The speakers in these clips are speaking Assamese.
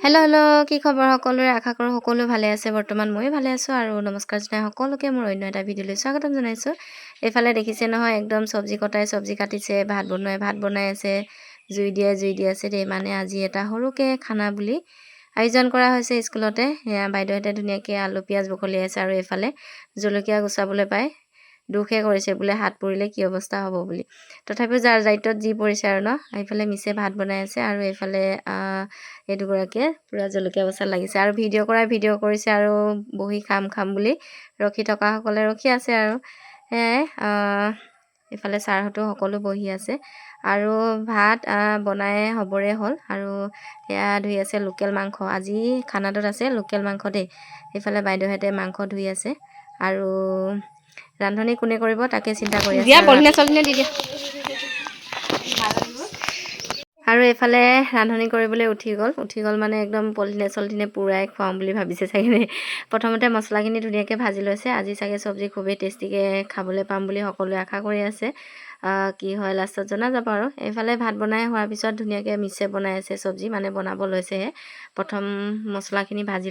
হেল্ল' হেল্ল' কি খবৰ সকলোৰে আশা কৰোঁ সকলো ভালে আছে বৰ্তমান ময়ো ভালে আছোঁ আৰু নমস্কাৰ জনাই সকলোকে মোৰ অন্য এটা ভিডিঅ'লৈ স্বাগতম জনাইছোঁ এইফালে দেখিছে নহয় একদম চব্জি কটাই চব্জি কাটিছে ভাত বনাই আছে জুই দি আছে দেই মানে আজি এটা সৰুকৈ খানা বুলি আয়োজন কৰা হৈছে স্কুলতে এয়া বাইদেউহঁতে ধুনীয়াকৈ আলু পিঁয়াজ বখলিয়াই আছে আৰু এইফালে জলকীয়া গুচাবলৈ পায় দুখে কৰিছে বোলে হাত পৰিলে কি অৱস্থা হ'ব বুলি তথাপিও যাৰ দায়িত্বত যি পৰিছে আৰু ন এইফালে মিছে ভাত বনাই আছে আৰু এইফালে এই দুগৰাকীয়ে পূৰা জলকীয়া বচাত লাগিছে আৰু ভিডিঅ' কৰিছে আৰু বহি খাম বুলি ৰখি থকাসকলে ৰখি আছে আৰু সেয়াই এইফালে ছাৰহঁতো সকলো বহি আছে আৰু ভাত বনাই হ'বৰে হ'ল আৰু সেয়া ধুই আছে লোকেল মাংস আজি খানাটোত আছে লোকেল মাংস দেই এইফালে বাইদেউহঁতে মাংস ধুই আছে আৰু ৰান্ধনি কোনে কৰিব তাকে চিন্তা কৰি আছে আৰু এইফালে ৰান্ধনি কৰিবলৈ উঠি গ'ল মানে একদম পলিথিনে পুৰাই খুৱাম বুলি ভাবিছে চাগে প্ৰথমতে মছলাখিনি ধুনীয়াকৈ ভাজি লৈছে আজি চাগে চব্জি খুবেই টেষ্টিকৈ খাবলৈ পাম বুলি সকলোৱে আশা কৰি আছে কি হয় লাষ্টত জনা যাব আৰু এইফালে ভাত বনাই হোৱাৰ পিছত ধুনীয়াকৈ মিছে বনাই আছে চব্জি মানে বনাব লৈছেহে প্ৰথম মছলাখিনি ভাজি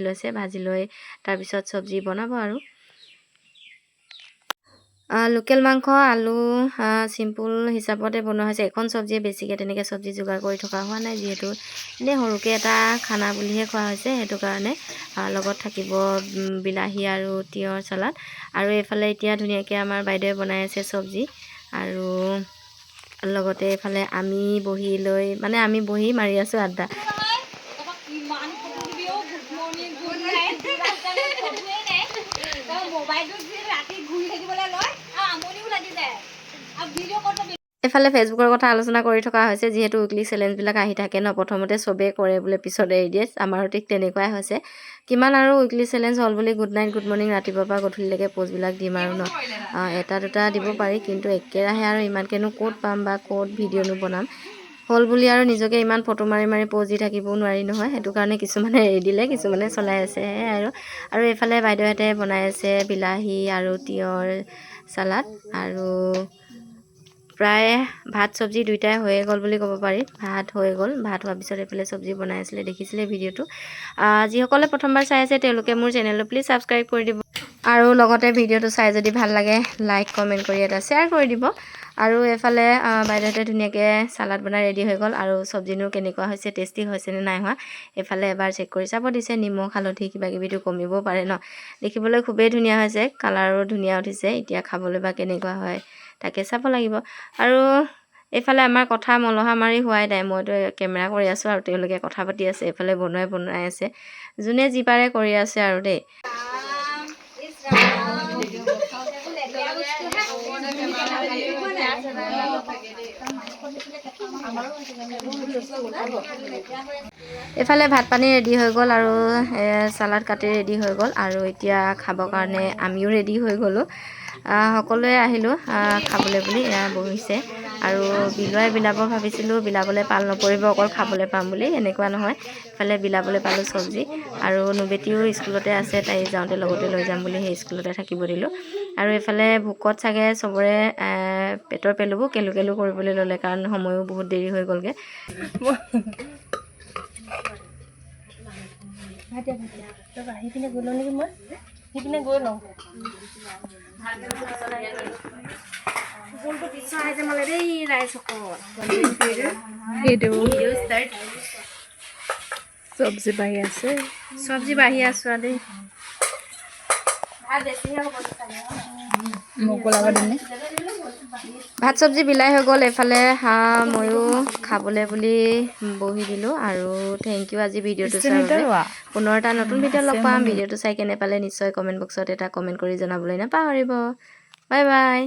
লৈ তাৰপিছত চব্জি বনাব আৰু লোকেল মাংস আলু চিম্পুল হিচাপতে বনোৱা হৈছে এখন চব্জিয়ে বেছিকৈ তেনেকৈ চব্জি যোগাৰ কৰি থকা হোৱা নাই যিহেতু এনেই সৰুকৈ এটা খানা বুলিহে খোৱা হৈছে সেইটো কাৰণে লগত থাকিব বিলাহী আৰু তিয়ঁহ চালাড আৰু এইফালে এতিয়া ধুনীয়াকৈ আমাৰ বাইদেৱে বনাই আছে চব্জি আৰু লগতে এইফালে আমি বহি মাৰি আছোঁ আড্ডা এইফালে ফেচবুকৰ কথা আলোচনা কৰি থকা হৈছে যিহেতু উইকলি চেলেঞ্জবিলাক আহি থাকে ন প্ৰথমতে চবেই কৰে বোলে পিছত এৰি দিয়ে আমাৰো ঠিক তেনেকুৱাই হৈছে কিমান আৰু উইকলি চেলেঞ্জ হ'ল বুলি গুড নাইট গুড মৰ্ণিং ৰাতিপুৱাৰ পৰা গধূলিলৈকে প'ষ্টবিলাক দিম আৰু ন এটা দুটা দিব পাৰি কিন্তু একেৰাহে আৰু ইমানকেনো ক'ত পাম বা ক'ত ভিডিঅ'নো বনাম হ'ল বুলি আৰু নিজকে ইমান ফটো মাৰি প'জ দি থাকিবও নোৱাৰি নহয় সেইটো কাৰণে কিছুমানে এৰি দিলে কিছুমানে চলাই আছে সেয়াই আৰু এইফালে বাইদেউহঁতে বনাই আছে বিলাহী আৰু তিয়ঁহৰ চালাড আৰু প্ৰায় ভাত চব্জি দুইটাই হৈয়ে গ'ল বুলি ক'ব পাৰি ভাত হৈ গ'ল ভাত হোৱাৰ পিছত এইফালে চব্জি বনাই আছিলে দেখিছিলে ভিডিঅ'টো যিসকলে প্ৰথমবাৰ চাই আছে তেওঁলোকে মোৰ চেনেলটো প্লিজ ছাবস্ক্ৰাইব কৰি দিব আৰু লগতে ভিডিঅ'টো চাই যদি ভাল লাগে লাইক কমেণ্ট কৰি এটা শ্বেয়াৰ কৰি দিব আৰু এইফালে বাইদেউহঁতে ধুনীয়াকৈ চালাড বনাই ৰেডি হৈ গ'ল আৰু চব্জিনো কেনেকুৱা হৈছে টেষ্টি হৈছেনে নাই হোৱা এইফালে এবাৰ চেক কৰি চাব দিছে নিমখ হালধি কিবাকিবিটো কমিবও পাৰে ন দেখিবলৈ খুবেই ধুনীয়া হৈছে কালাৰো ধুনীয়া উঠিছে এতিয়া খাবলৈ বা কেনেকুৱা হয় তাকে চাব লাগিব আৰু এইফালে আমাৰ কথা মলহা মাৰি হোৱাই নাই মইতো কেমেৰা কৰি আছোঁ আৰু তেওঁলোকে কথা পাতি আছে এইফালে বনাই আছে যোনে যি পাৰে কৰি আছে আৰু দেই এইফালে ভাত পানী ৰেডি হৈ গ'ল আৰু চালাড কাটি ৰেডি হৈ গ'ল আৰু এতিয়া খাবৰ কাৰণে আমিও ৰেডি হৈ গ'লোঁ সকলোৱে আহিলোঁ খাবলৈ বুলি এয়া বহিছে আৰু বিলাব ভাবিছিলোঁ বিলাবলৈ পাল নপৰিব অকল খাবলৈ পাম বুলি এনেকুৱা নহয় ইফালে বিলাবলৈ পালোঁ চব্জি আৰু নুবেটিও স্কুলতে আছে তাই যাওঁতে লগতে লৈ যাম বুলি সেই স্কুলতে থাকিব দিলোঁ আৰু এইফালে ভোকত চাগে চবৰে পেটৰ পেলুবোৰ কেলু কৰিবলৈ ল'লে কাৰণ সময়ো বহুত দেৰি হৈ গ'লগৈ চব্জি বাঢ়ি আছো দেই ভাত চব্জি বিলাই হৈ গ'ল এইফালে ময়ো খাবলৈ বুলি বহি দিলোঁ আৰু থেংক ইউ আজি ভিডিঅ'টো চোৱাৰ বাবে পুনৰ এটা নতুন ভিডিঅ' লগ পাম ভিডিঅ'টো চাই কেনে পালে নিশ্চয় কমেণ্ট বক্সত এটা কমেণ্ট কৰি জনাবলৈ নাপাহৰিব বাই বাই